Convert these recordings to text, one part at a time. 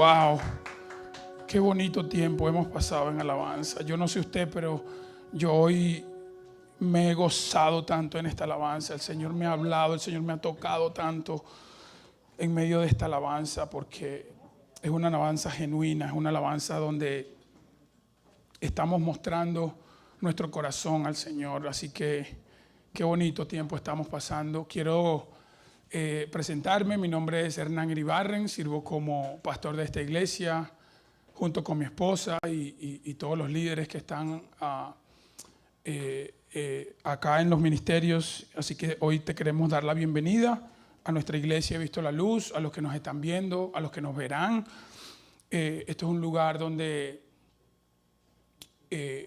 Wow, qué bonito tiempo hemos pasado en alabanza. Yo no sé usted, pero yo hoy me he gozado tanto en esta alabanza. El Señor me ha hablado, el Señor me ha tocado tanto en medio de esta alabanza, porque es una alabanza genuina, es una alabanza donde estamos mostrando nuestro corazón al Señor. Así que qué bonito tiempo estamos pasando. Quiero presentarme. Mi nombre es Hernán Iribarren, sirvo como pastor de esta iglesia junto con mi esposa y todos los líderes que están acá en los ministerios. Así que hoy te queremos dar la bienvenida a nuestra iglesia He Visto la Luz, a los que nos están viendo, a los que nos verán. Esto es un lugar donde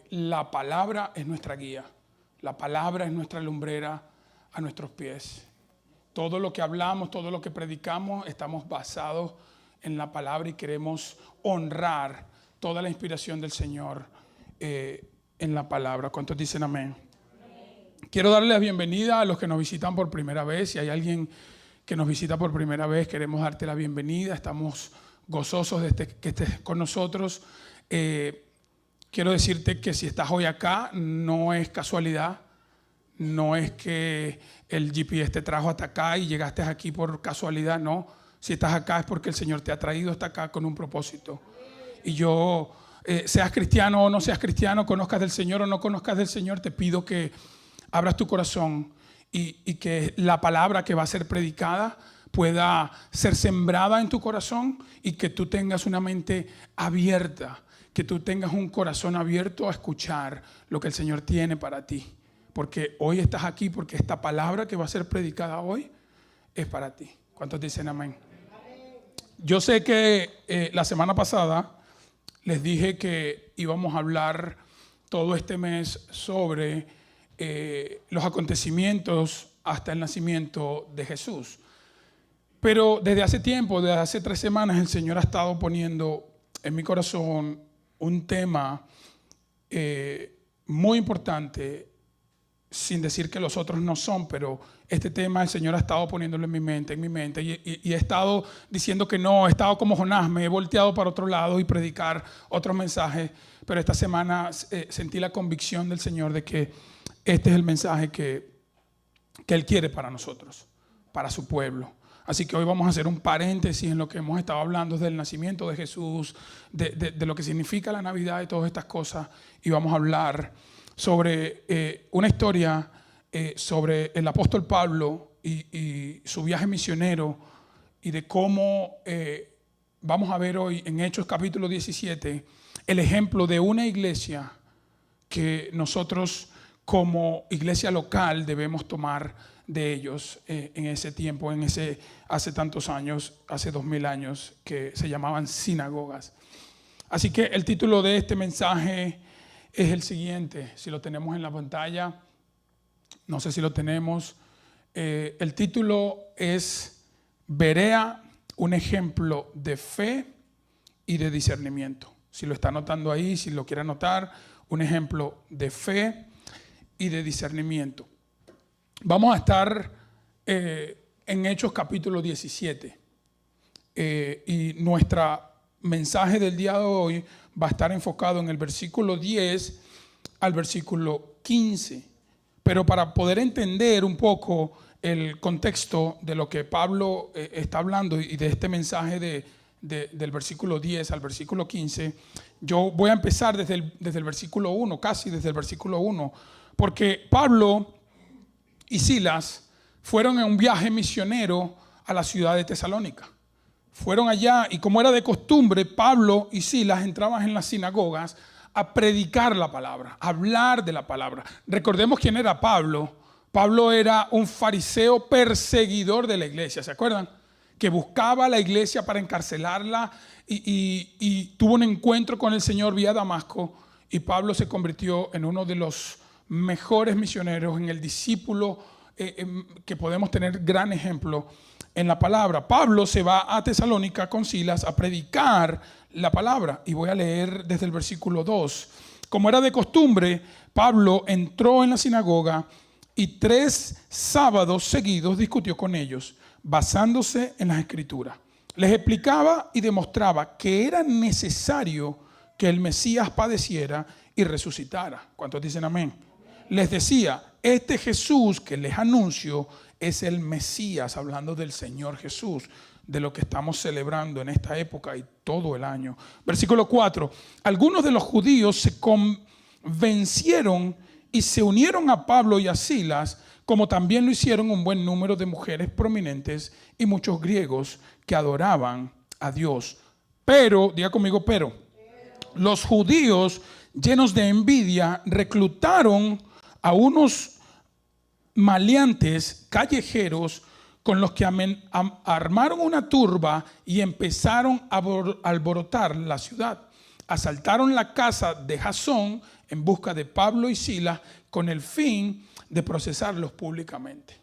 la palabra es nuestra guía, la palabra es nuestra lumbrera a nuestros pies. Todo lo que hablamos, todo lo que predicamos, estamos basados en la palabra y queremos honrar toda la inspiración del Señor en la palabra. ¿Cuántos dicen amén? Quiero darle la bienvenida a los que nos visitan por primera vez. Si hay alguien que nos visita por primera vez, queremos darte la bienvenida. Estamos gozosos de que estés con nosotros. Quiero decirte que si estás hoy acá, no es casualidad. No es que el GPS te trajo hasta acá y llegaste aquí por casualidad, no. Si estás acá es porque el Señor te ha traído hasta acá con un propósito. Y yo, seas cristiano o no seas cristiano, conozcas del Señor o no conozcas del Señor, te pido que abras tu corazón y que la palabra que va a ser predicada pueda ser sembrada en tu corazón y que tú tengas una mente abierta, que tú tengas un corazón abierto a escuchar lo que el Señor tiene para ti. Porque hoy estás aquí porque esta palabra que va a ser predicada hoy es para ti. ¿Cuántos dicen amén? Yo sé que la semana pasada les dije que íbamos a hablar todo este mes sobre los acontecimientos hasta el nacimiento de Jesús. Pero desde hace tiempo, desde hace 3 semanas, el Señor ha estado poniendo en mi corazón un tema muy importante, sin decir que los otros no son, pero este tema el Señor ha estado poniéndolo en mi mente y he estado diciendo que no, he estado como Jonás, me he volteado para otro lado y predicar otros mensajes, pero esta semana sentí la convicción del Señor de que este es el mensaje que Él quiere para nosotros, para su pueblo. Así que hoy vamos a hacer un paréntesis en lo que hemos estado hablando del nacimiento de Jesús, de lo que significa la Navidad y todas estas cosas, y vamos a hablar sobre una historia sobre el apóstol Pablo y su viaje misionero y de cómo vamos a ver hoy en Hechos capítulo 17 el ejemplo de una iglesia que nosotros como iglesia local debemos tomar de ellos en ese tiempo, hace tantos años, hace 2000 años, que se llamaban sinagogas. Así que el título de este mensaje es el siguiente, si lo tenemos en la pantalla, no sé si lo tenemos. El título es Berea, un ejemplo de fe y de discernimiento. Si lo está anotando ahí, si lo quiere anotar, un ejemplo de fe y de discernimiento. Vamos a estar en Hechos capítulo 17 y nuestro mensaje del día de hoy va a estar enfocado en el versículo 10 al versículo 15. Pero para poder entender un poco el contexto de lo que Pablo está hablando y de este mensaje del versículo 10 al versículo 15, yo voy a empezar desde el versículo 1, casi desde el versículo 1, porque Pablo y Silas fueron en un viaje misionero a la ciudad de Tesalónica. Fueron allá y como era de costumbre, Pablo y Silas entraban en las sinagogas a predicar la palabra, a hablar de la palabra. Recordemos quién era Pablo. Pablo era un fariseo perseguidor de la iglesia, ¿se acuerdan? Que buscaba a la iglesia para encarcelarla y tuvo un encuentro con el Señor vía Damasco y Pablo se convirtió en uno de los mejores misioneros, en el discípulo que podemos tener gran ejemplo en la palabra. Pablo se va a Tesalónica con Silas a predicar la palabra y voy a leer desde el versículo 2. Como era de costumbre, Pablo entró en la sinagoga y 3 sábados seguidos discutió con ellos, basándose en las Escrituras. Les explicaba y demostraba que era necesario que el Mesías padeciera y resucitara. ¿Cuántos dicen amén? Les decía, este Jesús que les anuncio es el Mesías, hablando del Señor Jesús, de lo que estamos celebrando en esta época y todo el año. Versículo 4. Algunos de los judíos se convencieron y se unieron a Pablo y a Silas, como también lo hicieron un buen número de mujeres prominentes y muchos griegos que adoraban a Dios. Pero, diga conmigo, pero, los judíos llenos de envidia reclutaron a unos maleantes callejeros con los que armaron una turba y empezaron a alborotar la ciudad. Asaltaron la casa de Jasón en busca de Pablo y Silas con el fin de procesarlos públicamente.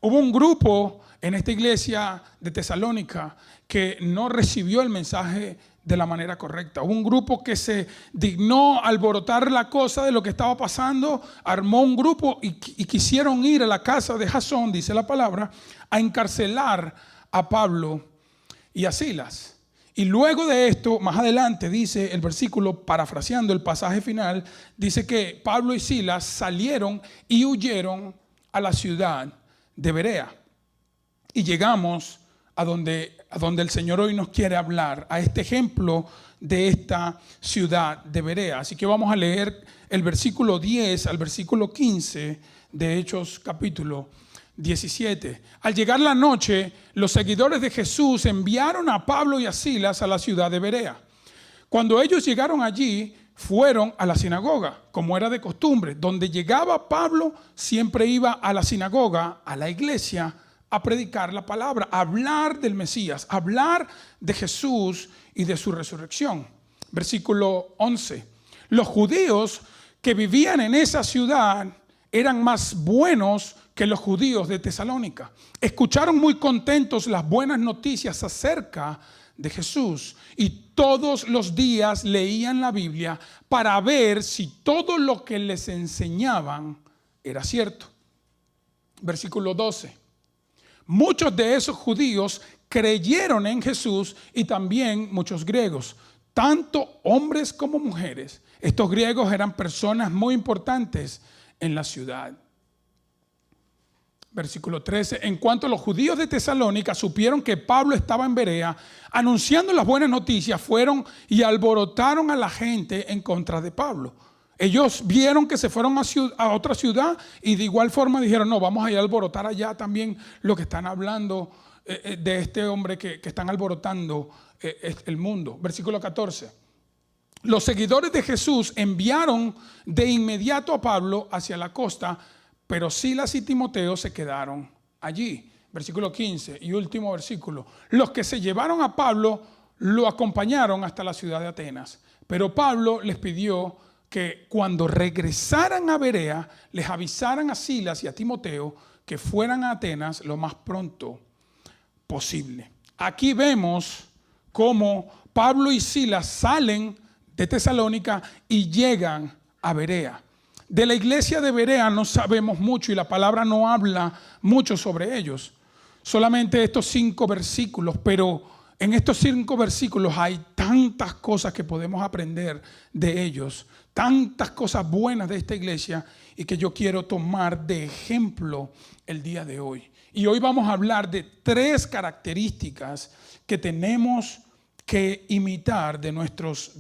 Hubo un grupo en esta iglesia de Tesalónica que no recibió el mensaje de la manera correcta. Hubo un grupo que se dignó alborotar la cosa de lo que estaba pasando, armó un grupo y quisieron ir a la casa de Jasón, dice la palabra, a encarcelar a Pablo y a Silas. Y luego de esto, más adelante dice el versículo, parafraseando el pasaje final, dice que Pablo y Silas salieron y huyeron a la ciudad de Berea. Y llegamos a donde el Señor hoy nos quiere hablar, a este ejemplo de esta ciudad de Berea. Así que vamos a leer el versículo 10 al versículo 15 de Hechos capítulo 17. Al llegar la noche, los seguidores de Jesús enviaron a Pablo y a Silas a la ciudad de Berea. Cuando ellos llegaron allí, fueron a la sinagoga, como era de costumbre. Donde llegaba Pablo, siempre iba a la sinagoga, a la iglesia, a predicar la palabra, a hablar del Mesías, a hablar de Jesús y de su resurrección. Versículo 11. Los judíos que vivían en esa ciudad eran más buenos que los judíos de Tesalónica. Escucharon muy contentos las buenas noticias acerca de Jesús y todos los días leían la Biblia para ver si todo lo que les enseñaban era cierto. Versículo 12. Muchos de esos judíos creyeron en Jesús y también muchos griegos, tanto hombres como mujeres. Estos griegos eran personas muy importantes en la ciudad. Versículo 13. En cuanto a los judíos de Tesalónica supieron que Pablo estaba en Berea, anunciando las buenas noticias, fueron y alborotaron a la gente en contra de Pablo. Ellos vieron que se fueron a otra ciudad y de igual forma dijeron, no, vamos a ir a alborotar allá también lo que están hablando de este hombre que están alborotando el mundo. Versículo 14. Los seguidores de Jesús enviaron de inmediato a Pablo hacia la costa, pero Silas y Timoteo se quedaron allí. Versículo 15 y último versículo. Los que se llevaron a Pablo lo acompañaron hasta la ciudad de Atenas. Pero Pablo les pidió que cuando regresaran a Berea, les avisaran a Silas y a Timoteo que fueran a Atenas lo más pronto posible. Aquí vemos cómo Pablo y Silas salen de Tesalónica y llegan a Berea. De la iglesia de Berea no sabemos mucho y la palabra no habla mucho sobre ellos. Solamente estos 5 versículos, pero en estos 5 versículos hay tantas cosas que podemos aprender de ellos, tantas cosas buenas de esta iglesia y que yo quiero tomar de ejemplo el día de hoy. Y hoy vamos a hablar de 3 características que tenemos que imitar de nuestros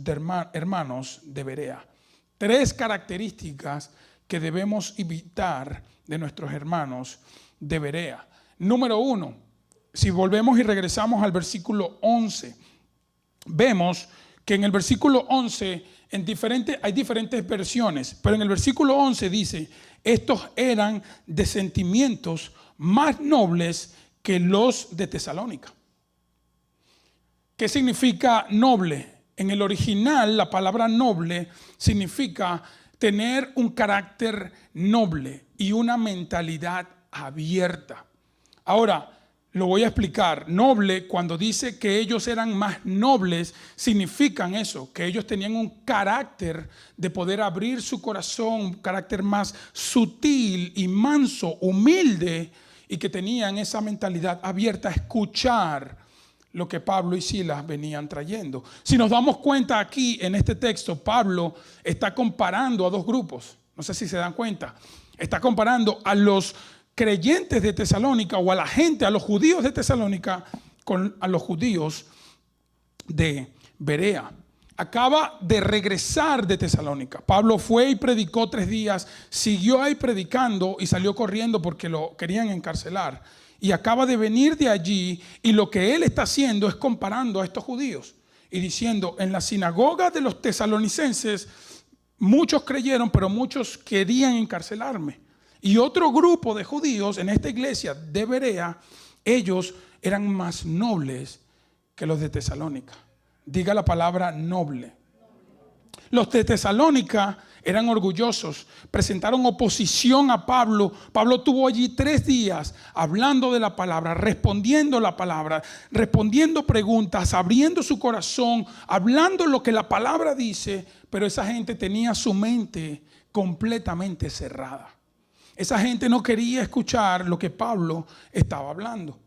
hermanos de Berea. 3 características que debemos imitar de nuestros hermanos de Berea. Número 1, si volvemos y regresamos al versículo 11, vemos que en el versículo 11 hay diferentes versiones, pero en el versículo 11 dice, estos eran de sentimientos más nobles que los de Tesalónica. ¿Qué significa noble? En el original, la palabra noble significa tener un carácter noble y una mentalidad abierta. Ahora, lo voy a explicar. Noble, cuando dice que ellos eran más nobles, significan eso, que ellos tenían un carácter de poder abrir su corazón, un carácter más sutil y manso, humilde, y que tenían esa mentalidad abierta a escuchar lo que Pablo y Silas venían trayendo. Si nos damos cuenta aquí en este texto, Pablo está comparando a dos grupos. No sé si se dan cuenta. Está comparando a los creyentes de Tesalónica o a la gente, a los judíos de Tesalónica a los judíos de Berea. Acaba de regresar de Tesalónica. Pablo fue y predicó 3 días, siguió ahí predicando y salió corriendo porque lo querían encarcelar. Y acaba de venir de allí y lo que él está haciendo es comparando a estos judíos y diciendo, en la sinagoga de los tesalonicenses muchos creyeron, pero muchos querían encarcelarme. Y otro grupo de judíos en esta iglesia de Berea, ellos eran más nobles que los de Tesalónica. Diga la palabra noble. Los de Tesalónica eran orgullosos, presentaron oposición a Pablo. Pablo tuvo allí 3 días hablando de la palabra, respondiendo la palabra, respondiendo preguntas, abriendo su corazón, hablando lo que la palabra dice, pero esa gente tenía su mente completamente cerrada. Esa gente no quería escuchar lo que Pablo estaba hablando.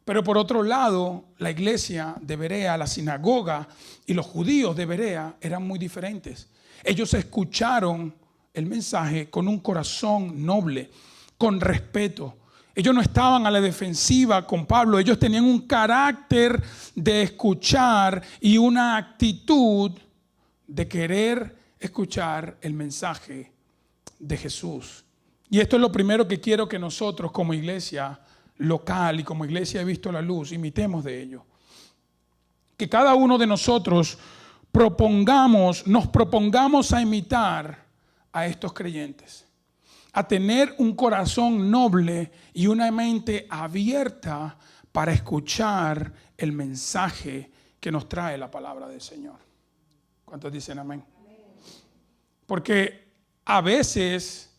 Pero por otro lado, la iglesia de Berea, la sinagoga y los judíos de Berea eran muy diferentes. Ellos escucharon el mensaje con un corazón noble, con respeto. Ellos no estaban a la defensiva con Pablo. Ellos tenían un carácter de escuchar y una actitud de querer escuchar el mensaje de Jesús. Y esto es lo primero que quiero que nosotros como iglesia local y como iglesia He Visto la Luz imitemos de ello. Que cada uno de nosotros nos propongamos a imitar a estos creyentes, a tener un corazón noble y una mente abierta para escuchar el mensaje que nos trae la palabra del Señor. ¿Cuántos dicen amén? Porque a veces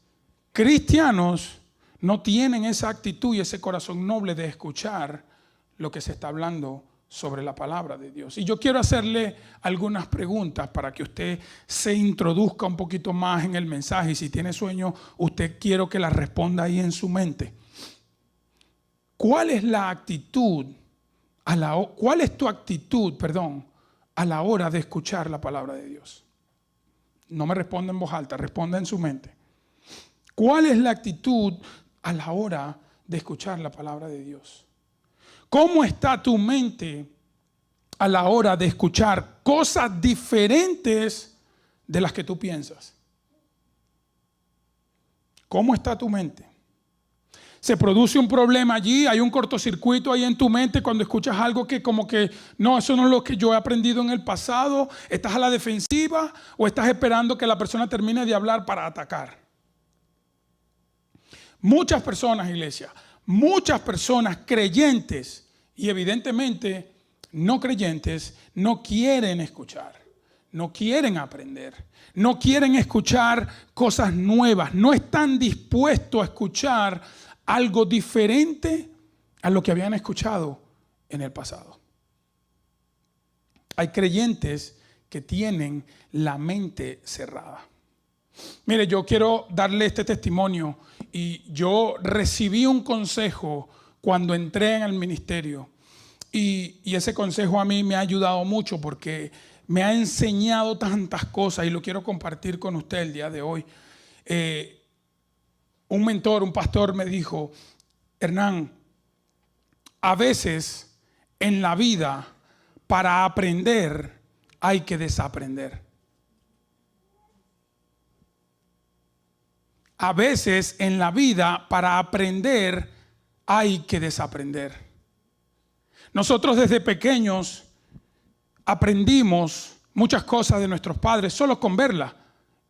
cristianos no tienen esa actitud y ese corazón noble de escuchar lo que se está hablando sobre la palabra de Dios. Y yo quiero hacerle algunas preguntas para que usted se introduzca un poquito más en el mensaje. Y si tiene sueño, usted quiero que las responda ahí en su mente. ¿Cuál es la actitud, cuál es tu actitud, a la hora de escuchar la palabra de Dios? No me responda en voz alta, responda en su mente. ¿Cuál es la actitud a la hora de escuchar la palabra de Dios? ¿Cómo está tu mente a la hora de escuchar cosas diferentes de las que tú piensas? ¿Cómo está tu mente? Se produce un problema allí, hay un cortocircuito ahí en tu mente cuando escuchas algo que como que no, eso no es lo que yo he aprendido en el pasado. ¿Estás a la defensiva o estás esperando que la persona termine de hablar para atacar? Muchas personas, iglesia, muchas personas creyentes y evidentemente no creyentes no quieren escuchar, no quieren aprender, no quieren escuchar cosas nuevas, no están dispuestos a escuchar algo diferente a lo que habían escuchado en el pasado. Hay creyentes que tienen la mente cerrada. Mire, yo quiero darle este testimonio y yo recibí un consejo cuando entré en el ministerio y ese consejo a mí me ha ayudado mucho porque me ha enseñado tantas cosas y lo quiero compartir con usted el día de hoy. Un mentor, un pastor me dijo: Hernán, a veces en la vida para aprender hay que desaprender. A veces en la vida para aprender hay que desaprender. Nosotros desde pequeños aprendimos muchas cosas de nuestros padres solo con verlas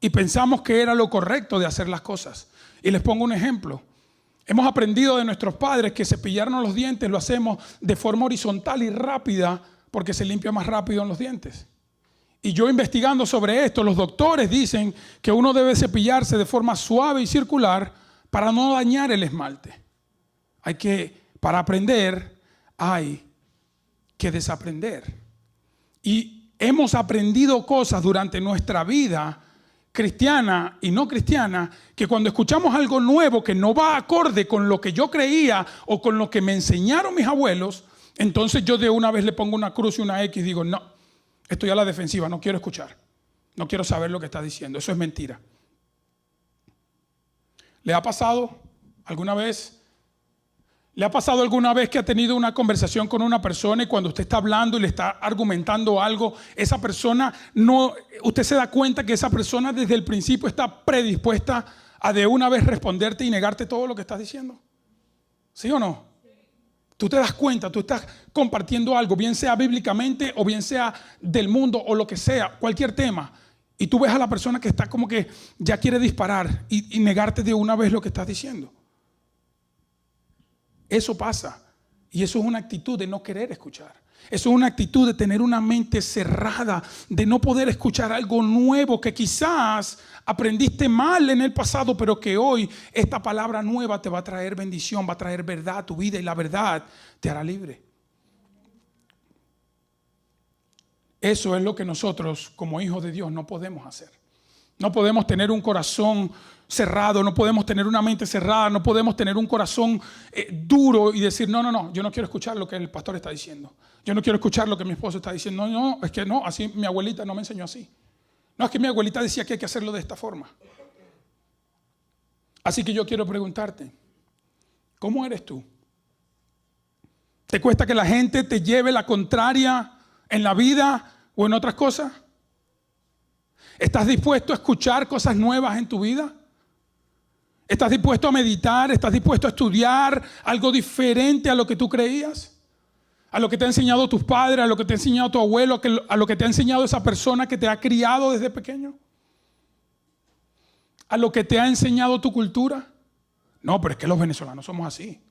y pensamos que era lo correcto de hacer las cosas. Y les pongo un ejemplo. Hemos aprendido de nuestros padres que cepillarnos los dientes lo hacemos de forma horizontal y rápida porque se limpia más rápido en los dientes. Y yo investigando sobre esto, los doctores dicen que uno debe cepillarse de forma suave y circular para no dañar el esmalte. Para aprender hay que desaprender. Y hemos aprendido cosas durante nuestra vida cristiana y no cristiana, que cuando escuchamos algo nuevo que no va acorde con lo que yo creía o con lo que me enseñaron mis abuelos, entonces yo de una vez le pongo una cruz y una X y digo, no, estoy a la defensiva, no quiero escuchar. No quiero saber lo que está diciendo. Eso es mentira. ¿Le ha pasado alguna vez? ¿Le ha pasado alguna vez que ha tenido una conversación con una persona y cuando usted está hablando y le está argumentando algo, esa persona no, usted se da cuenta que esa persona desde el principio está predispuesta a de una vez responderte y negarte todo lo que estás diciendo? ¿Sí o no? Tú te das cuenta, tú estás compartiendo algo, bien sea bíblicamente o bien sea del mundo o lo que sea, cualquier tema. Y tú ves a la persona que está como que ya quiere disparar y negarte de una vez lo que estás diciendo. Eso pasa. Y eso es una actitud de no querer escuchar. Eso es una actitud de tener una mente cerrada, de no poder escuchar algo nuevo que quizás aprendiste mal en el pasado, pero que hoy esta palabra nueva te va a traer bendición, va a traer verdad a tu vida y la verdad te hará libre. Eso es lo que nosotros como hijos de Dios no podemos hacer. No podemos tener un corazón cerrado, no podemos tener una mente cerrada, no podemos tener un corazón duro y decir, no, yo no quiero escuchar lo que el pastor está diciendo. Yo no quiero escuchar lo que mi esposo está diciendo. No, es que no, así mi abuelita no me enseñó así. No, es que mi abuelita decía que hay que hacerlo de esta forma. Así que yo quiero preguntarte, ¿cómo eres tú? ¿Te cuesta que la gente te lleve la contraria en la vida o en otras cosas? ¿Estás dispuesto a escuchar cosas nuevas en tu vida? ¿Estás dispuesto a meditar? ¿Estás dispuesto a estudiar algo diferente a lo que tú creías? ¿A lo que te ha enseñado tus padres? ¿A lo que te ha enseñado tu abuelo? ¿A lo que te ha enseñado esa persona que te ha criado desde pequeño? ¿A lo que te ha enseñado tu cultura? No, pero es que los venezolanos somos así.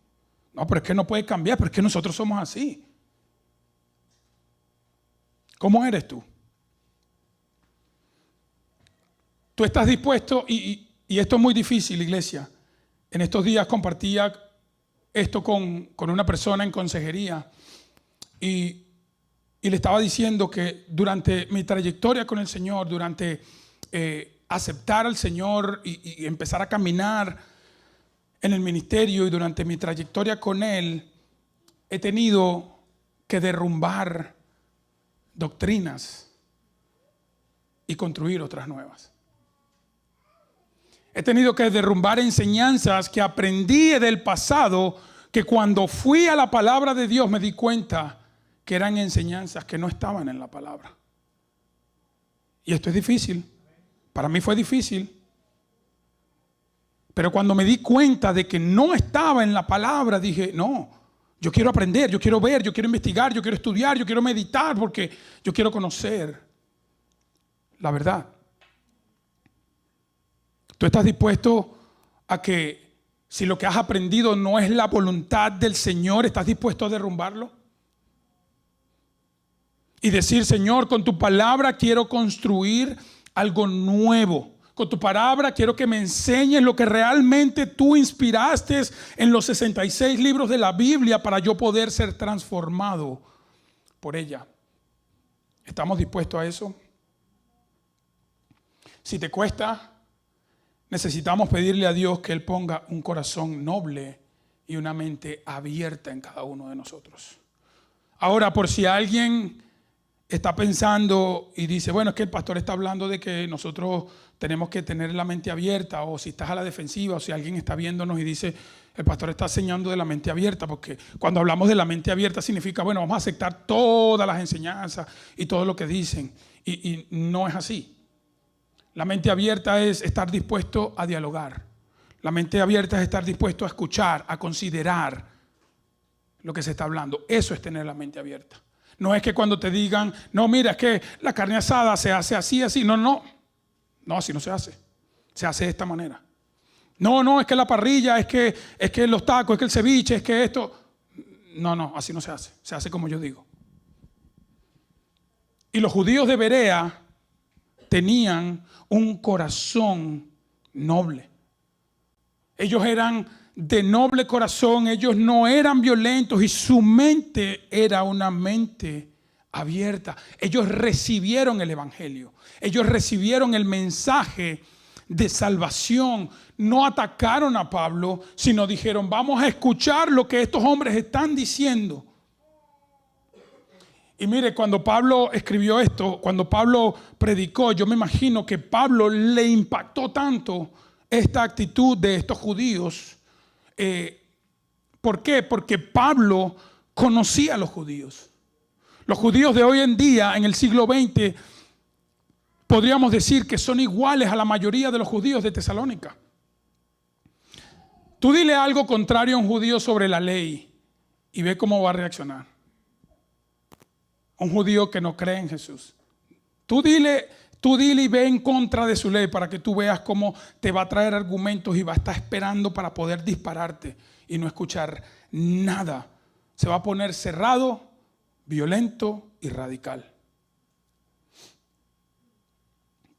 No, pero es que no puede cambiar, pero es que nosotros somos así. ¿Cómo eres tú? Tú estás dispuesto, y esto es muy difícil, iglesia. En estos días compartía esto con una persona en consejería y le estaba diciendo que durante mi trayectoria con el Señor, durante aceptar al Señor y empezar a caminar en el ministerio y durante mi trayectoria con Él, he tenido que derrumbar doctrinas y construir otras nuevas. He tenido que derrumbar enseñanzas que aprendí del pasado, que cuando fui a la palabra de Dios me di cuenta que eran enseñanzas que no estaban en la palabra. Y esto es difícil. Para mí fue difícil. Pero cuando me di cuenta de que no estaba en la palabra, dije, no, yo quiero aprender, yo quiero ver, yo quiero investigar, yo quiero estudiar, yo quiero meditar, porque yo quiero conocer la verdad. ¿Tú estás dispuesto a que si lo que has aprendido no es la voluntad del Señor, estás dispuesto a derrumbarlo? Y decir, Señor, con tu palabra quiero construir algo nuevo. Con tu palabra quiero que me enseñes lo que realmente tú inspiraste en los 66 libros de la Biblia para yo poder ser transformado por ella. ¿Estamos dispuestos a eso? Si te cuesta, necesitamos pedirle a Dios que Él ponga un corazón noble y una mente abierta en cada uno de nosotros. Ahora, por si alguien está pensando y dice, bueno, es que el pastor está hablando de que nosotros tenemos que tener la mente abierta, o si estás a la defensiva, o si alguien está viéndonos y dice, el pastor está enseñando de la mente abierta, porque cuando hablamos de la mente abierta significa, bueno, vamos a aceptar todas las enseñanzas y todo lo que dicen, y no es así. La mente abierta es estar dispuesto a dialogar. La mente abierta es estar dispuesto a escuchar, a considerar lo que se está hablando. Eso es tener la mente abierta. No es que cuando te digan, no, mira, es que la carne asada se hace así, así. No, así no se hace. Se hace de esta manera. No, es que la parrilla, es que los tacos, es que el ceviche, es que esto. No, así no se hace. Se hace como yo digo. Y los judíos de Berea tenían un corazón noble. Ellos eran de noble corazón, ellos no eran violentos y su mente era una mente abierta. Ellos recibieron el evangelio, ellos recibieron el mensaje de salvación. No atacaron a Pablo, sino dijeron, vamos a escuchar lo que estos hombres están diciendo. Y mire, cuando Pablo escribió esto, cuando Pablo predicó, yo me imagino que Pablo le impactó tanto esta actitud de estos judíos. ¿Por qué? Porque Pablo conocía a los judíos. Los judíos de hoy en día, en el siglo XX, podríamos decir que son iguales a la mayoría de los judíos de Tesalónica. Tú dile algo contrario a un judío sobre la ley y ve cómo va a reaccionar. Un judío que no cree en Jesús. Tú dile y ve en contra de su ley para que tú veas cómo te va a traer argumentos y va a estar esperando para poder dispararte y no escuchar nada. Se va a poner cerrado, violento y radical.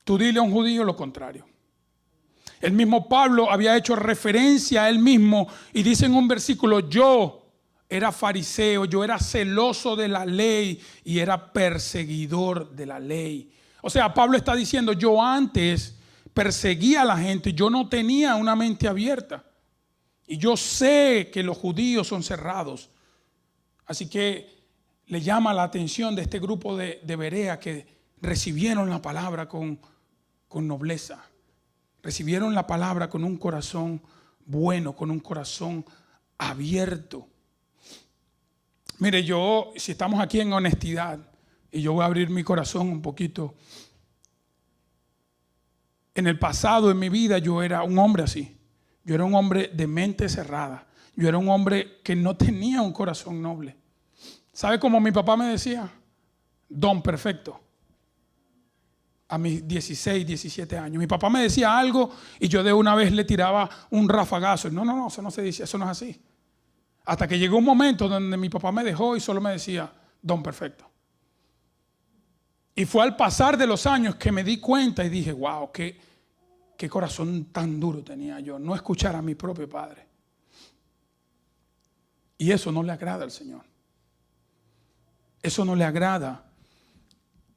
Tú dile a un judío lo contrario. El mismo Pablo había hecho referencia a él mismo y dice en un versículo: yo era fariseo, yo era celoso de la ley y era perseguidor de la ley. O sea, Pablo está diciendo: yo antes perseguía a la gente, yo no tenía una mente abierta. Y yo sé que los judíos son cerrados. Así que le llama la atención de este grupo de Berea que recibieron la palabra con nobleza. Recibieron la palabra con un corazón bueno, con un corazón abierto. Mire, si estamos aquí en honestidad, y yo voy a abrir mi corazón un poquito. En el pasado, en mi vida, yo era un hombre así. Yo era un hombre de mente cerrada. Yo era un hombre que no tenía un corazón noble. ¿Sabe cómo mi papá me decía? Don perfecto. A mis 16, 17 años. Mi papá me decía algo y yo de una vez le tiraba un rafagazo. No, eso no se dice, eso no es así. Hasta que llegó un momento donde mi papá me dejó y solo me decía, don perfecto. Y fue al pasar de los años que me di cuenta y dije, wow, qué corazón tan duro tenía yo, no escuchar a mi propio padre. Y eso no le agrada al Señor. Eso no le agrada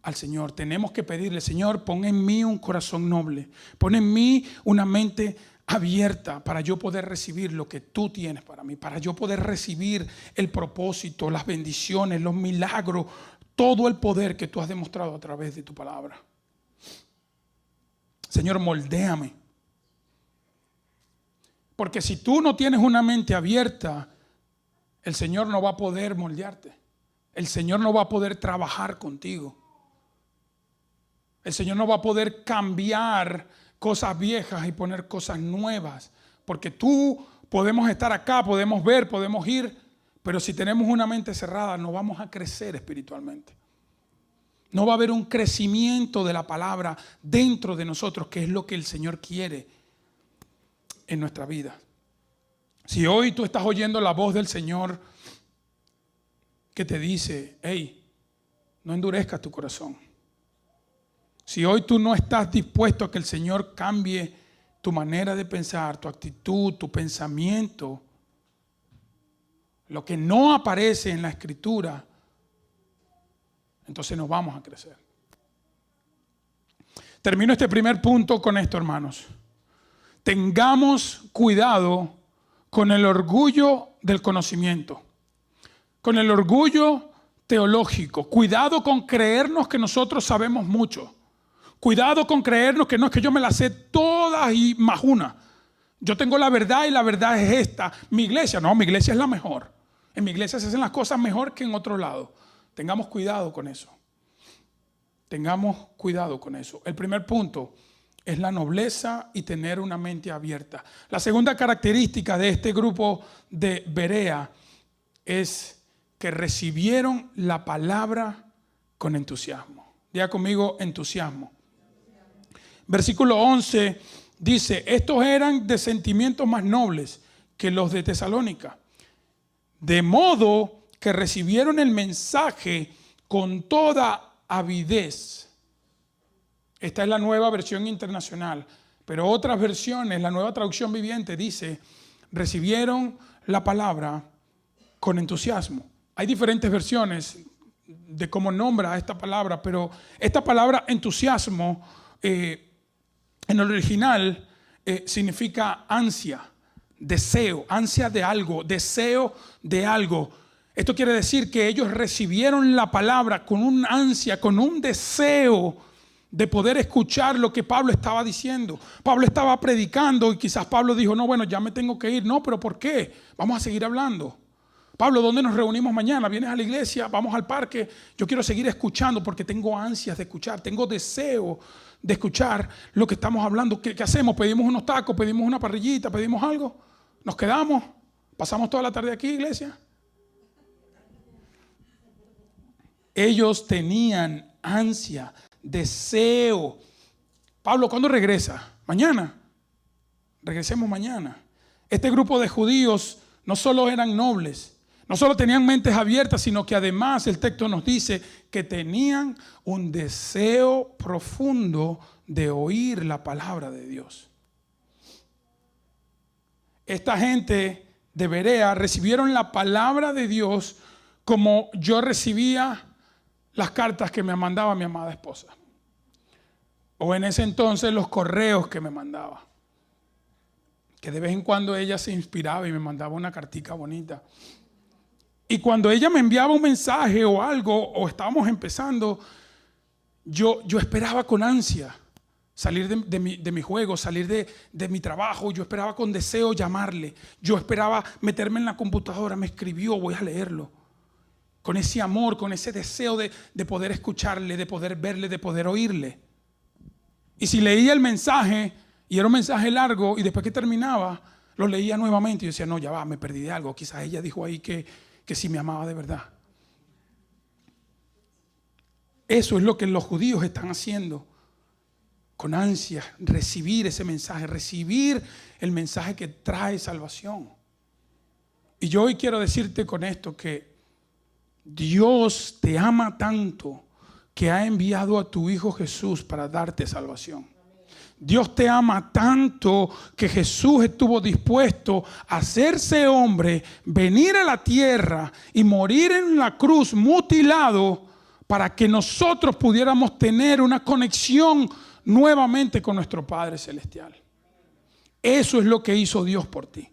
al Señor. Tenemos que pedirle: Señor, pon en mí un corazón noble, pon en mí una mente abierta para yo poder recibir lo que tú tienes para mí, para yo poder recibir el propósito, las bendiciones, los milagros, todo el poder que tú has demostrado a través de tu palabra. Señor, moldéame. Porque si tú no tienes una mente abierta, el Señor no va a poder moldearte. El Señor no va a poder trabajar contigo. El Señor no va a poder cambiar cosas viejas y poner cosas nuevas. Porque tú podemos estar acá, podemos ver, podemos ir, pero si tenemos una mente cerrada no vamos a crecer espiritualmente. No va a haber un crecimiento de la palabra dentro de nosotros, que es lo que el Señor quiere en nuestra vida. Si hoy tú estás oyendo la voz del Señor que te dice: hey, no endurezcas tu corazón. Si hoy tú no estás dispuesto a que el Señor cambie tu manera de pensar, tu actitud, tu pensamiento, lo que no aparece en la Escritura, entonces no vamos a crecer. Termino este primer punto con esto, hermanos. Tengamos cuidado con el orgullo del conocimiento, con el orgullo teológico. Cuidado con creernos que nosotros sabemos mucho. Cuidado con creernos que no es que yo me las sé todas y más una. Yo tengo la verdad y la verdad es esta. Mi iglesia es la mejor. En mi iglesia se hacen las cosas mejor que en otro lado. Tengamos cuidado con eso. Tengamos cuidado con eso. El primer punto es la nobleza y tener una mente abierta. La segunda característica de este grupo de Berea es que recibieron la palabra con entusiasmo. Diga conmigo: entusiasmo. Versículo 11 dice: estos eran de sentimientos más nobles que los de Tesalónica, de modo que recibieron el mensaje con toda avidez. Esta es la Nueva Versión Internacional, pero otras versiones, la Nueva Traducción Viviente dice: recibieron la palabra con entusiasmo. Hay diferentes versiones de cómo nombra esta palabra, pero esta palabra entusiasmo en el original significa ansia, deseo, ansia de algo, deseo de algo. Esto quiere decir que ellos recibieron la palabra con un ansia, con un deseo de poder escuchar lo que Pablo estaba diciendo. Pablo estaba predicando y quizás Pablo dijo, no, bueno, ya me tengo que ir. No, pero ¿por qué? Vamos a seguir hablando. Pablo, ¿dónde nos reunimos mañana? ¿Vienes a la iglesia? ¿Vamos al parque? Yo quiero seguir escuchando porque tengo ansias de escuchar, tengo deseo de escuchar lo que estamos hablando. ¿Qué hacemos? ¿Pedimos unos tacos? ¿Pedimos una parrillita? ¿Pedimos algo? ¿Nos quedamos? ¿Pasamos toda la tarde aquí, iglesia? Ellos tenían ansia, deseo. Pablo, ¿cuándo regresa? Mañana. Regresemos mañana. Este grupo de judíos no solo eran nobles, no solo tenían mentes abiertas, sino que además el texto nos dice que tenían un deseo profundo de oír la palabra de Dios. Esta gente de Berea recibieron la palabra de Dios como yo recibía las cartas que me mandaba mi amada esposa. O en ese entonces los correos que me mandaba. Que de vez en cuando ella se inspiraba y me mandaba una cartica bonita. Y cuando ella me enviaba un mensaje o algo, o estábamos empezando, yo esperaba con ansia salir de mi juego, salir de mi trabajo. Yo esperaba con deseo llamarle. Yo esperaba meterme en la computadora. Me escribió, voy a leerlo. Con ese amor, con ese deseo de poder escucharle, de poder verle, de poder oírle. Y si leía el mensaje, y era un mensaje largo, y después que terminaba, lo leía nuevamente, y yo decía, no, ya va, me perdí de algo. Quizás ella dijo ahí que sí me amaba de verdad. Eso es lo que los judíos están haciendo. Con ansia, recibir ese mensaje, recibir el mensaje que trae salvación. Y yo hoy quiero decirte con esto que Dios te ama tanto que ha enviado a tu Hijo Jesús para darte salvación. Dios te ama tanto que Jesús estuvo dispuesto a hacerse hombre, venir a la tierra y morir en la cruz mutilado para que nosotros pudiéramos tener una conexión nuevamente con nuestro Padre Celestial. Eso es lo que hizo Dios por ti.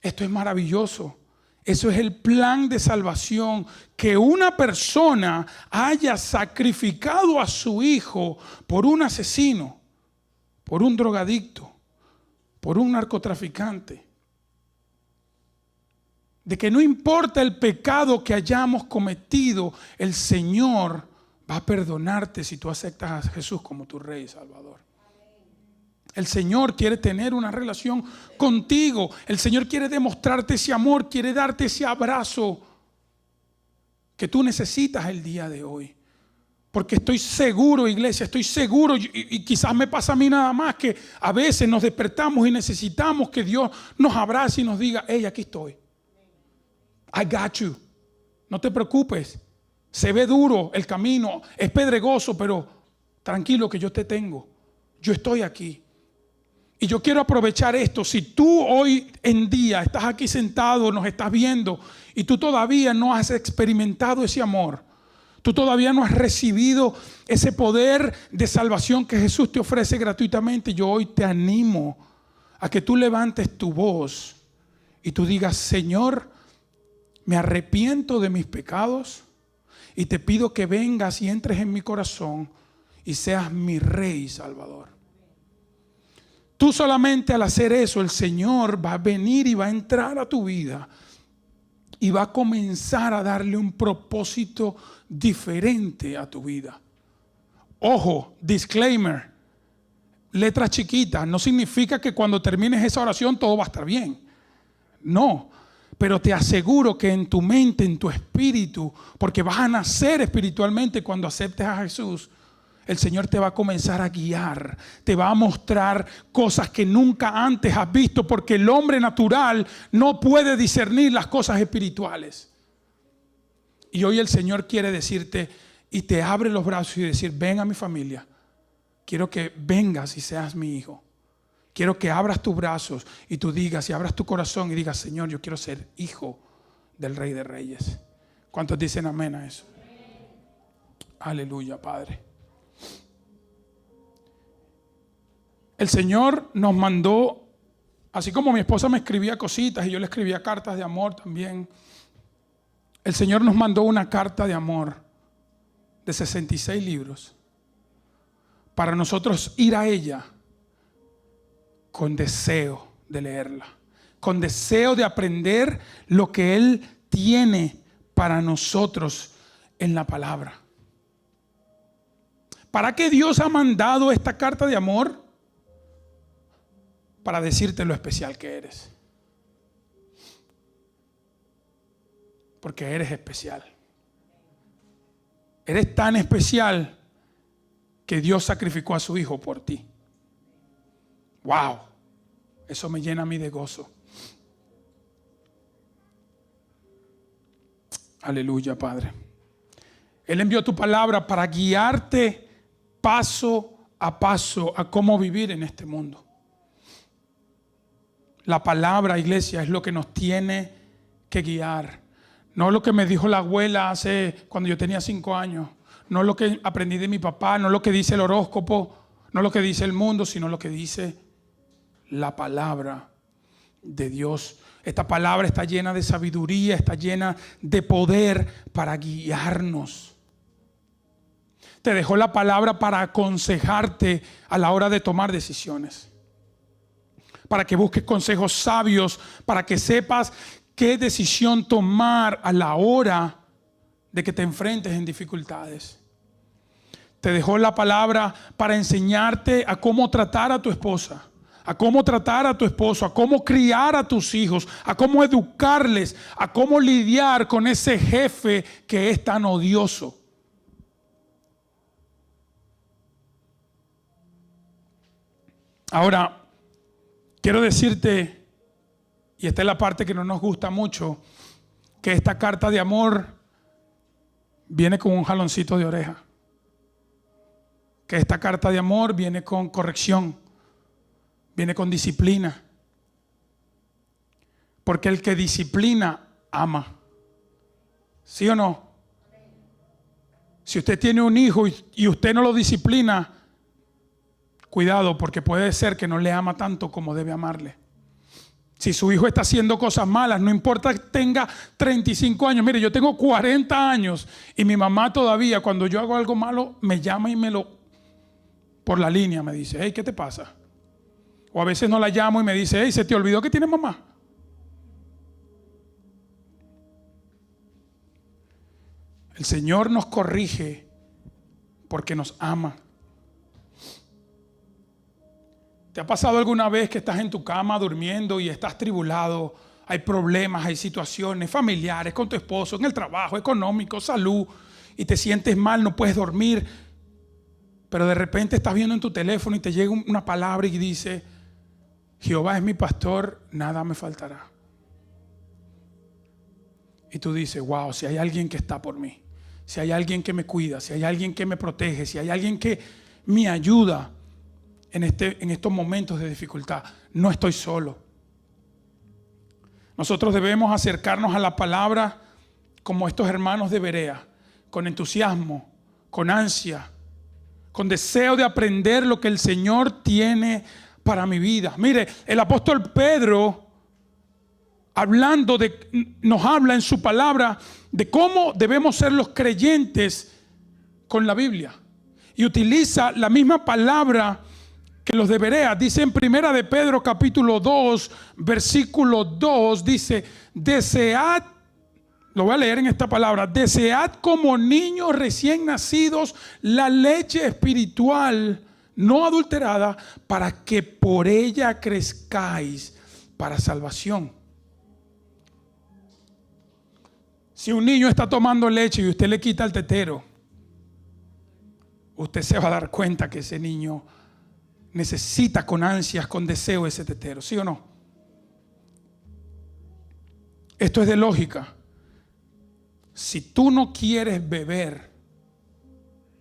Esto es maravilloso. Eso es el plan de salvación, que una persona haya sacrificado a su hijo por un asesino, por un drogadicto, por un narcotraficante. De que no importa el pecado que hayamos cometido, el Señor va a perdonarte si tú aceptas a Jesús como tu Rey y Salvador. El Señor quiere tener una relación contigo. El Señor quiere demostrarte ese amor, quiere darte ese abrazo que tú necesitas el día de hoy. Porque estoy seguro, iglesia, estoy seguro, y quizás me pasa a mí nada más, que a veces nos despertamos y necesitamos que Dios nos abrace y nos diga, hey, aquí estoy. I got you. No te preocupes. Se ve duro el camino, es pedregoso, pero tranquilo que yo te tengo. Yo estoy aquí. Y yo quiero aprovechar esto. Si tú hoy en día estás aquí sentado, nos estás viendo, y tú todavía no has experimentado ese amor, tú todavía no has recibido ese poder de salvación que Jesús te ofrece gratuitamente, yo hoy te animo a que tú levantes tu voz y tú digas, Señor, me arrepiento de mis pecados y te pido que vengas y entres en mi corazón y seas mi Rey y Salvador. Tú solamente al hacer eso, el Señor va a venir y va a entrar a tu vida y va a comenzar a darle un propósito diferente a tu vida. Ojo, disclaimer, letra chiquita, no significa que cuando termines esa oración todo va a estar bien. No, pero te aseguro que en tu mente, en tu espíritu, porque vas a nacer espiritualmente cuando aceptes a Jesús, el Señor te va a comenzar a guiar, te va a mostrar cosas que nunca antes has visto, porque el hombre natural no puede discernir las cosas espirituales. Y hoy el Señor quiere decirte y te abre los brazos y decir, ven a mi familia, quiero que vengas y seas mi hijo. Quiero que abras tus brazos y tú digas y abras tu corazón y digas, Señor, yo quiero ser hijo del Rey de Reyes. ¿Cuántos dicen amén a eso? Aleluya, Padre. El Señor nos mandó Así como mi esposa me escribía cositas y yo le escribía cartas de amor también, el Señor nos mandó una carta de amor de 66 libros para nosotros ir a ella con deseo de leerla, con deseo de aprender lo que Él tiene para nosotros en la palabra. ¿Para qué Dios ha mandado esta carta de amor? Para decirte lo especial que eres. Porque eres especial. Eres tan especial que Dios sacrificó a su Hijo por ti. ¡Wow! Eso me llena a mí de gozo. Aleluya, Padre. Él envió tu palabra para guiarte paso a paso a cómo vivir en este mundo. La palabra, iglesia, es lo que nos tiene que guiar. No lo que me dijo la abuela cuando yo tenía 5 años. No lo que aprendí de mi papá, no lo que dice el horóscopo, no lo que dice el mundo, sino lo que dice la palabra de Dios. Esta palabra está llena de sabiduría, está llena de poder para guiarnos. Te dejó la palabra para aconsejarte a la hora de tomar decisiones. Para que busques consejos sabios, para que sepas qué decisión tomar a la hora de que te enfrentes en dificultades. Te dejó la palabra para enseñarte a cómo tratar a tu esposa, a cómo tratar a tu esposo, a cómo criar a tus hijos, a cómo educarles, a cómo lidiar con ese jefe que es tan odioso. Ahora, quiero decirte, y esta es la parte que no nos gusta mucho, que esta carta de amor viene con un jaloncito de oreja. Que esta carta de amor viene con corrección, viene con disciplina. Porque el que disciplina, ama. ¿Sí o no? Si usted tiene un hijo y usted no lo disciplina, cuidado, porque puede ser que no le ama tanto como debe amarle. Si su hijo está haciendo cosas malas, no importa que tenga 35 años. Mire, yo tengo 40 años y mi mamá todavía, cuando yo hago algo malo, me llama y por la línea me dice, hey, ¿qué te pasa? O a veces no la llamo y me dice, hey, ¿se te olvidó que tienes mamá? El Señor nos corrige porque nos ama. ¿Te ha pasado alguna vez que estás en tu cama durmiendo y estás tribulado? Hay problemas, hay situaciones familiares con tu esposo, en el trabajo, económico, salud, y te sientes mal, no puedes dormir, pero de repente estás viendo en tu teléfono y te llega una palabra y dice, Jehová es mi pastor, nada me faltará. Y tú dices, wow, si hay alguien que está por mí, si hay alguien que me cuida, si hay alguien que me protege, si hay alguien que me ayuda en estos momentos de dificultad, no estoy solo. Nosotros debemos acercarnos a la palabra como estos hermanos de Berea, con entusiasmo, con ansia, con deseo de aprender lo que el Señor tiene para mi vida. Mire, el apóstol Pedro, nos habla en su palabra de cómo debemos ser los creyentes con la Biblia. Y utiliza la misma palabra que los de Berea. Dice en primera de Pedro capítulo 2 versículo 2, dice, desead, lo voy a leer en esta palabra, desead como niños recién nacidos la leche espiritual no adulterada, para que por ella crezcáis para salvación. Si un niño está tomando leche y usted le quita el tetero, usted se va a dar cuenta que ese niño necesita con ansias, con deseo ese tetero, ¿sí o no? Esto es de lógica. Si tú no quieres beber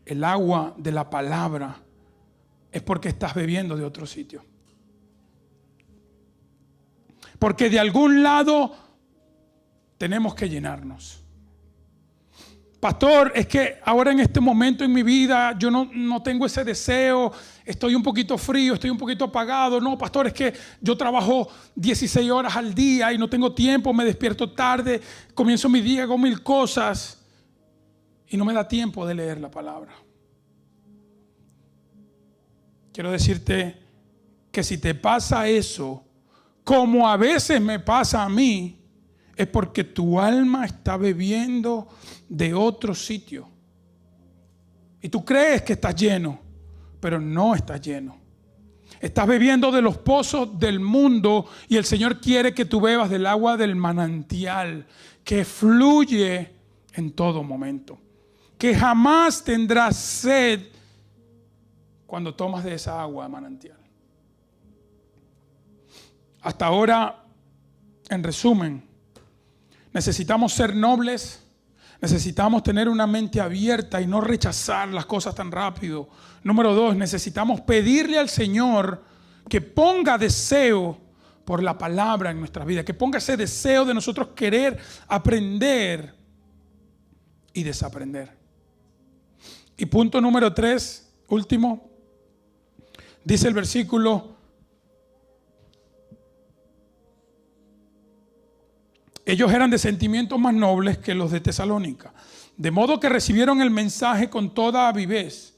el agua de la palabra, es porque estás bebiendo de otro sitio. Porque de algún lado tenemos que llenarnos. Pastor, es que ahora en este momento en mi vida yo no tengo ese deseo, estoy un poquito frío, estoy un poquito apagado. No, pastor, es que yo trabajo 16 horas al día y no tengo tiempo, me despierto tarde, comienzo mi día con 1000 cosas y no me da tiempo de leer la palabra. Quiero decirte que si te pasa eso, como a veces me pasa a mí, es porque tu alma está bebiendo de otro sitio. Y tú crees que estás lleno, pero no estás lleno. Estás bebiendo de los pozos del mundo y el Señor quiere que tú bebas del agua del manantial que fluye en todo momento. Que jamás tendrás sed cuando tomas de esa agua manantial. Hasta ahora, en resumen, necesitamos ser nobles, necesitamos tener una mente abierta y no rechazar las cosas tan rápido. Número 2, necesitamos pedirle al Señor que ponga deseo por la palabra en nuestras vidas, que ponga ese deseo de nosotros querer aprender y desaprender. Y punto número 3, último, dice el versículo: ellos eran de sentimientos más nobles que los de Tesalónica, de modo que recibieron el mensaje con toda avidez.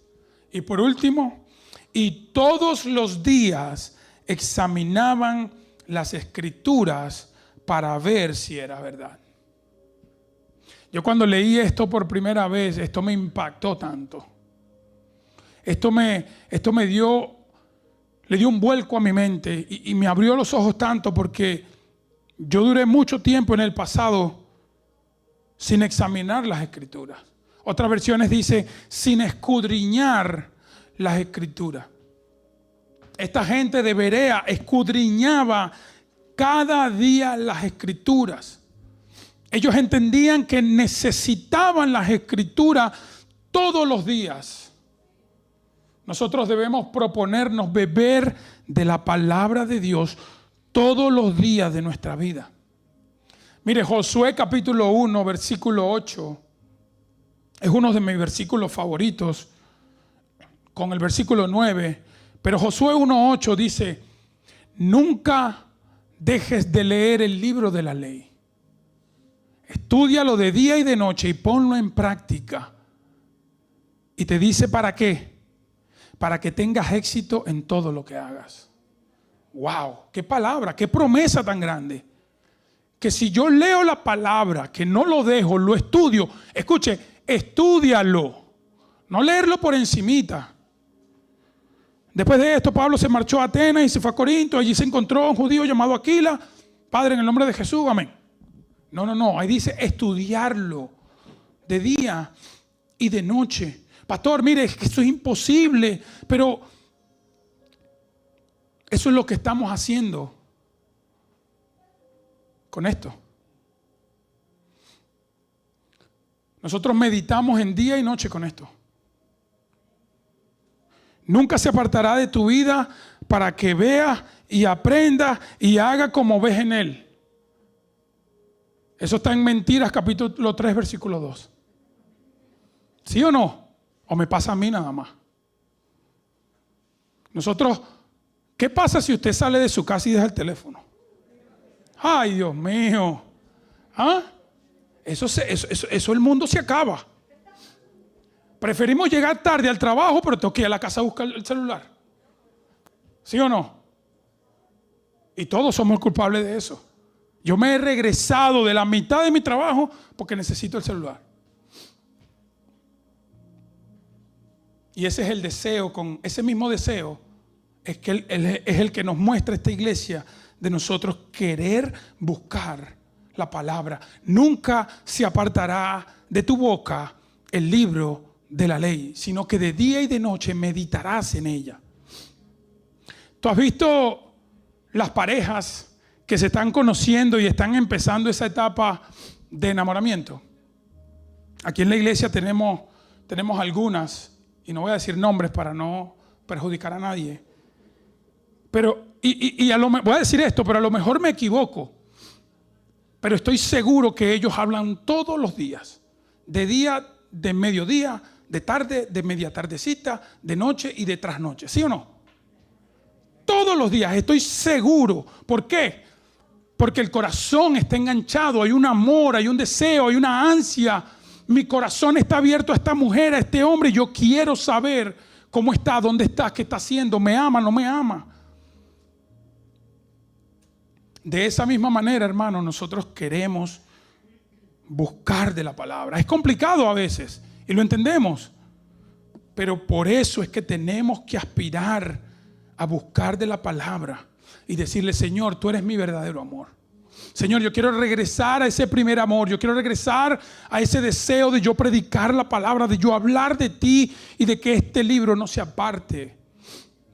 Y por último, y todos los días examinaban las Escrituras para ver si era verdad. Yo cuando leí esto por primera vez, esto me impactó tanto. Esto me dio, le dio un vuelco a mi mente y me abrió los ojos tanto, porque yo duré mucho tiempo en el pasado sin examinar las Escrituras. Otras versiones dice sin escudriñar las Escrituras. Esta gente de Berea escudriñaba cada día las Escrituras. Ellos entendían que necesitaban las Escrituras todos los días. Nosotros debemos proponernos beber de la palabra de Dios todos los días de nuestra vida. Mire, Josué capítulo 1, versículo 8, es uno de mis versículos favoritos, con el versículo 9. Pero Josué 1:8 dice: nunca dejes de leer el libro de la ley. Estúdialo de día y de noche y ponlo en práctica. Y te dice ¿para qué? Para que tengas éxito en todo lo que hagas. ¡Wow! ¡Qué palabra! ¡Qué promesa tan grande! Que si yo leo la palabra, que no lo dejo, lo estudio. Escuche, estúdialo. No leerlo por encimita. Después de esto, Pablo se marchó a Atenas y se fue a Corinto. Allí se encontró un judío llamado Aquila. Padre, en el nombre de Jesús, amén. No. Ahí dice estudiarlo de día y de noche. Pastor, mire, es que esto es imposible, pero eso es lo que estamos haciendo con esto. Nosotros meditamos en día y noche con esto. Nunca se apartará de tu vida para que veas y aprendas y haga como ves en él. Eso está en Mentiras capítulo 3 versículo 2. ¿Sí o no? ¿O me pasa a mí nada más? Nosotros, ¿qué pasa si usted sale de su casa y deja el teléfono? ¡Ay, Dios mío! ¿Ah? Eso el mundo se acaba. Preferimos llegar tarde al trabajo, pero tengo que ir a la casa a buscar el celular. ¿Sí o no? Y todos somos culpables de eso. Yo me he regresado de la mitad de mi trabajo porque necesito el celular. Y ese es el deseo, con ese mismo deseo es que él es el que nos muestra esta iglesia de nosotros querer buscar la palabra. Nunca se apartará de tu boca el libro de la ley, sino que de día y de noche meditarás en ella. ¿Tú has visto las parejas que se están conociendo y están empezando esa etapa de enamoramiento? Aquí en la iglesia tenemos algunas, y no voy a decir nombres para no perjudicar a nadie. Pero, voy a decir esto, pero a lo mejor me equivoco. Pero estoy seguro que ellos hablan todos los días de día, de mediodía, de tarde, de media tardecita, de noche y de trasnoche. ¿Sí o no? Todos los días, estoy seguro. ¿Por qué? Porque el corazón está enganchado, hay un amor, hay un deseo, hay una ansia. Mi corazón está abierto a esta mujer, a este hombre. Yo quiero saber cómo está, dónde está, qué está haciendo, me ama, no me ama. De esa misma manera, hermano, nosotros queremos buscar de la palabra. Es complicado a veces y lo entendemos, pero por eso es que tenemos que aspirar a buscar de la palabra y decirle: Señor, tú eres mi verdadero amor. Señor, yo quiero regresar a ese primer amor. Yo quiero regresar a ese deseo de yo predicar la palabra, de yo hablar de ti y de que este libro no sea parte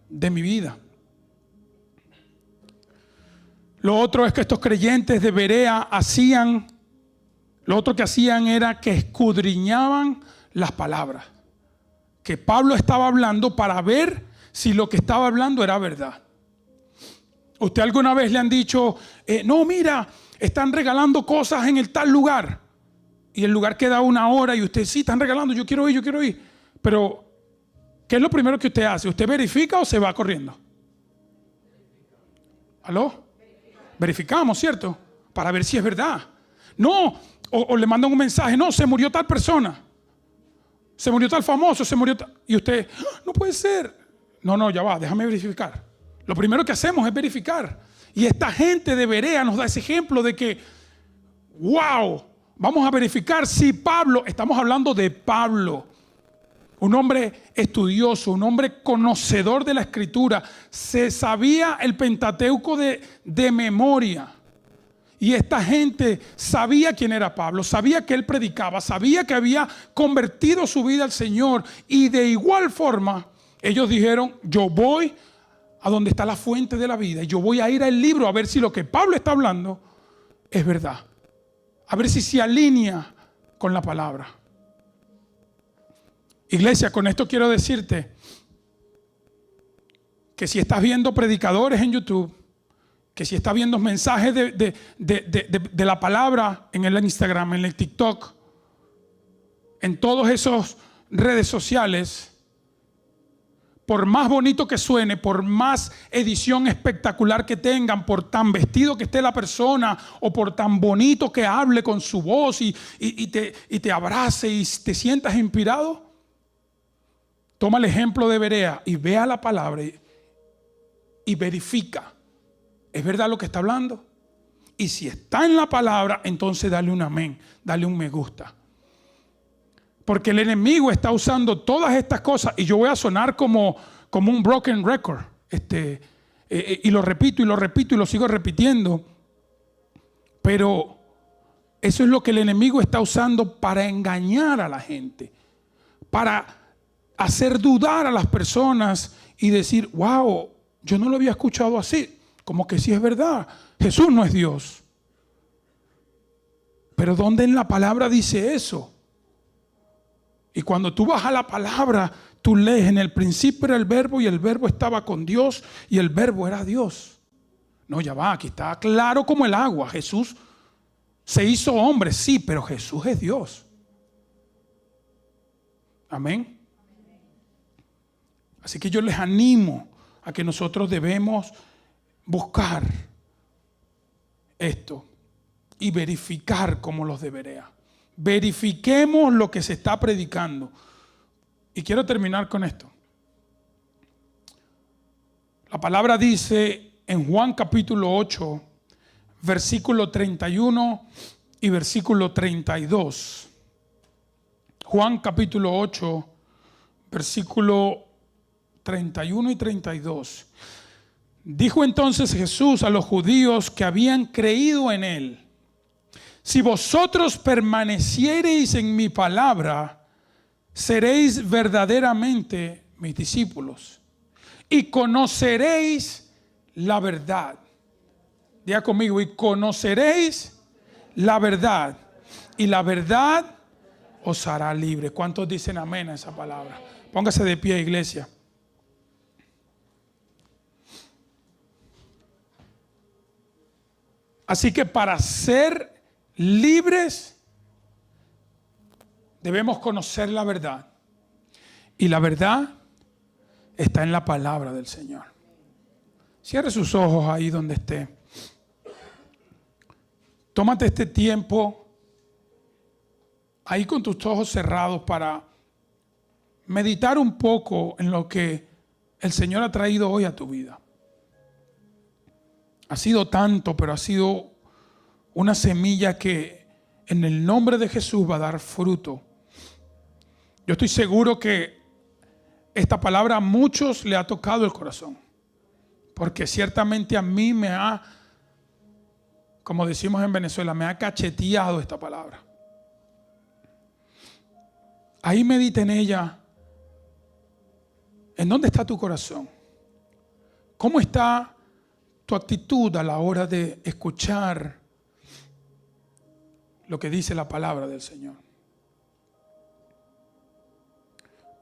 de mi vida. Lo otro es que estos creyentes de Berea lo otro que hacían era que escudriñaban las palabras que Pablo estaba hablando para ver si lo que estaba hablando era verdad. ¿Usted alguna vez le han dicho, no, mira, están regalando cosas en el tal lugar? Y el lugar queda 1 hora y usted, sí, están regalando, yo quiero ir. Pero, ¿qué es lo primero que usted hace? ¿Usted verifica o se va corriendo? ¿Aló? Verificamos, ¿cierto? Para ver si es verdad. No, o le mandan un mensaje, no, se murió tal persona. Se murió tal famoso, y usted, no puede ser. No, ya va, déjame verificar. Lo primero que hacemos es verificar. Y esta gente de Berea nos da ese ejemplo de que, wow, vamos a verificar si Pablo, estamos hablando de Pablo, un hombre estudioso, un hombre conocedor de la Escritura, se sabía el Pentateuco de memoria. Y esta gente sabía quién era Pablo, sabía que él predicaba, sabía que había convertido su vida al Señor. Y de igual forma, ellos dijeron, yo voy a donde está la fuente de la vida y yo voy a ir al libro a ver si lo que Pablo está hablando es verdad. A ver si se alinea con la palabra. Iglesia, con esto quiero decirte que si estás viendo predicadores en YouTube, que si estás viendo mensajes de la palabra en el Instagram, en el TikTok, en todas esas redes sociales, por más bonito que suene, por más edición espectacular que tengan, por tan vestido que esté la persona o por tan bonito que hable con su voz y te abrace y te sientas inspirado, toma el ejemplo de Berea y vea la palabra y verifica. ¿Es verdad lo que está hablando? Y si está en la palabra, entonces dale un amén, dale un me gusta. Porque el enemigo está usando todas estas cosas y yo voy a sonar como un broken record. Y lo repito y lo sigo repitiendo. Pero eso es lo que el enemigo está usando para engañar a la gente. Para hacer dudar a las personas y decir, wow, yo no lo había escuchado así. Como que sí es verdad, Jesús no es Dios. Pero ¿dónde en la palabra dice eso? Y cuando tú vas a la palabra, tú lees, en el principio era el verbo y el verbo estaba con Dios y el verbo era Dios. No, ya va, aquí está claro como el agua. Jesús se hizo hombre, sí, pero Jesús es Dios. Amén. Así que yo les animo a que nosotros debemos buscar esto y verificar como los de Berea. Verifiquemos lo que se está predicando. Y quiero terminar con esto. La palabra dice en Juan capítulo 8, versículo 31 y versículo 32. Juan capítulo 8, versículo 31 y 32. Dijo entonces Jesús a los judíos que habían creído en él: si vosotros permaneciereis en mi palabra, seréis verdaderamente mis discípulos y conoceréis la verdad. Diga conmigo, y conoceréis la verdad, y la verdad os hará libre. ¿Cuántos dicen amén a esa palabra? Póngase de pie, iglesia. Así que para ser libres Debemos conocer la verdad. Y la verdad está en la palabra del Señor. Cierre sus ojos ahí donde esté. Tómate este tiempo ahí con tus ojos cerrados para meditar un poco en lo que el Señor ha traído hoy a tu vida. Ha sido tanto, pero ha sido una semilla que en el nombre de Jesús va a dar fruto. Yo estoy seguro que esta palabra a muchos le ha tocado el corazón, porque ciertamente a mí me ha, como decimos en Venezuela, me ha cacheteado esta palabra. Ahí medita en ella. ¿En dónde está tu corazón? ¿Cómo está tu actitud a la hora de escuchar lo que dice la palabra del Señor?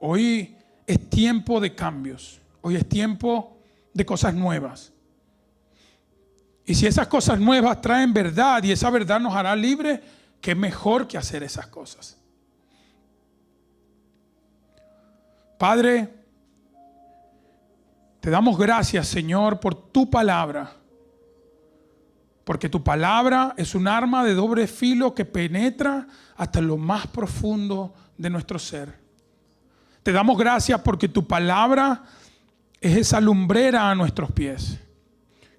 Hoy es tiempo de cambios. Hoy es tiempo de cosas nuevas. Y si esas cosas nuevas traen verdad y esa verdad nos hará libres, qué mejor que hacer esas cosas. Padre, te damos gracias, Señor, por tu palabra. Porque tu palabra es un arma de doble filo que penetra hasta lo más profundo de nuestro ser. Te damos gracias porque tu palabra es esa lumbrera a nuestros pies,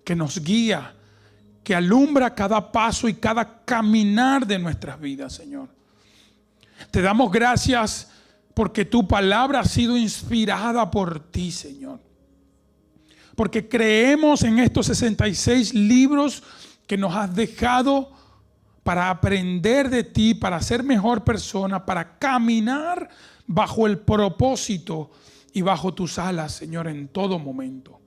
que nos guía, que alumbra cada paso y cada caminar de nuestras vidas, Señor. Te damos gracias porque tu palabra ha sido inspirada por ti, Señor. Porque creemos en estos 66 libros que nos has dejado para aprender de ti, para ser mejor persona, para caminar bajo el propósito y bajo tus alas, Señor, en todo momento.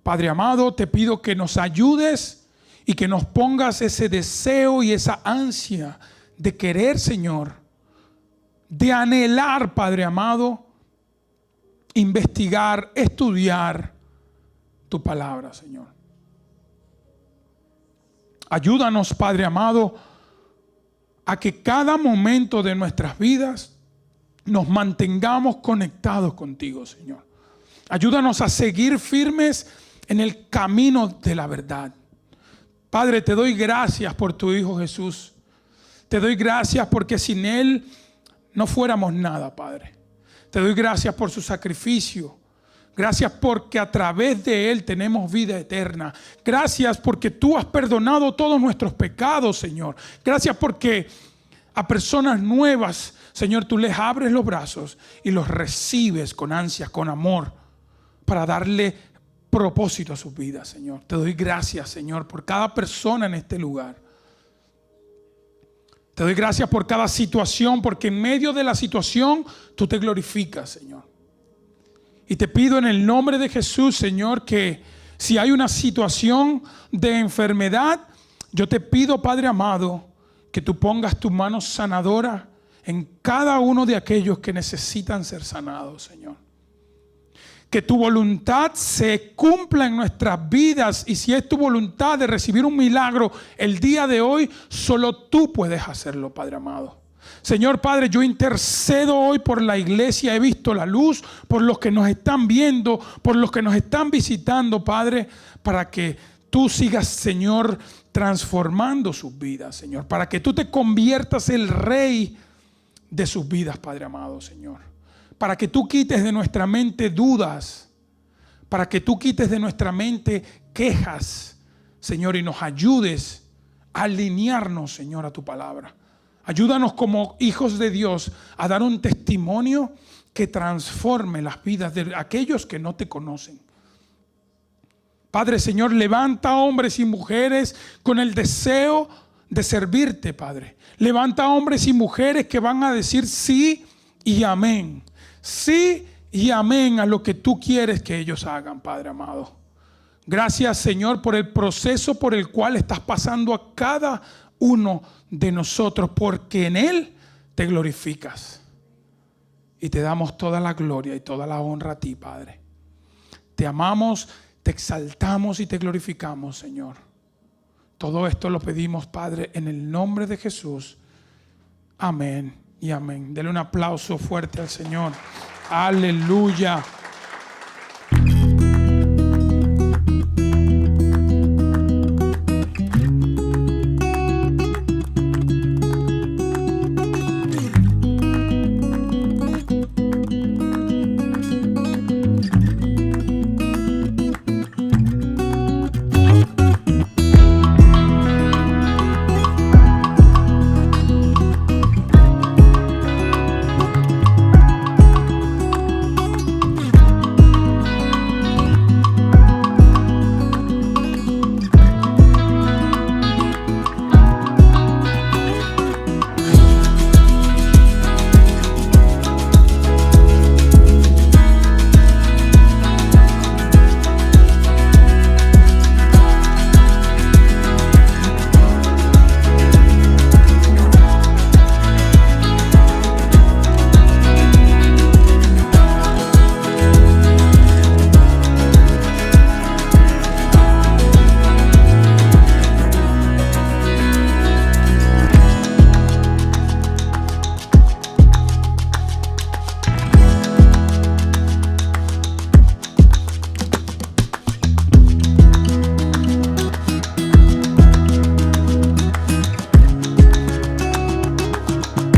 Padre amado, te pido que nos ayudes y que nos pongas ese deseo y esa ansia de querer, Señor, de anhelar, Padre amado, investigar, estudiar tu palabra, Señor. Ayúdanos, Padre amado, a que cada momento de nuestras vidas nos mantengamos conectados contigo, Señor. Ayúdanos a seguir firmes en el camino de la verdad. Padre, te doy gracias por tu Hijo Jesús. Te doy gracias porque sin Él no fuéramos nada, Padre. Te doy gracias por su sacrificio. Gracias porque a través de Él tenemos vida eterna. Gracias porque tú has perdonado todos nuestros pecados, Señor. Gracias porque a personas nuevas, Señor, tú les abres los brazos y los recibes con ansias, con amor, para darle propósito a sus vidas, Señor. Te doy gracias, Señor, por cada persona en este lugar. Te doy gracias por cada situación, porque en medio de la situación tú te glorificas, Señor. Y te pido en el nombre de Jesús, Señor, que si hay una situación de enfermedad, yo te pido, Padre amado, que tú pongas tu mano sanadora en cada uno de aquellos que necesitan ser sanados, Señor. Que tu voluntad se cumpla en nuestras vidas, y si es tu voluntad de recibir un milagro el día de hoy, solo tú puedes hacerlo, Padre amado. Señor Padre, yo intercedo hoy por la iglesia, he visto la luz, por los que nos están viendo, por los que nos están visitando, Padre, para que tú sigas, Señor, transformando sus vidas, Señor, para que tú te conviertas el Rey de sus vidas, Padre amado, Señor. Para que tú quites de nuestra mente dudas, para que tú quites de nuestra mente quejas, Señor, y nos ayudes a alinearnos, Señor, a tu palabra. Ayúdanos como hijos de Dios a dar un testimonio que transforme las vidas de aquellos que no te conocen. Padre, Señor, levanta hombres y mujeres con el deseo de servirte, Padre. Levanta hombres y mujeres que van a decir sí y amén. Sí y amén a lo que tú quieres que ellos hagan, Padre amado. Gracias, Señor, por el proceso por el cual estás pasando a cada uno de nosotros, porque en Él te glorificas. Y te damos toda la gloria y toda la honra a ti, Padre. Te amamos, te exaltamos y te glorificamos, Señor. Todo esto lo pedimos, Padre, en el nombre de Jesús. Amén y amén. Dele un aplauso fuerte al Señor. Aleluya.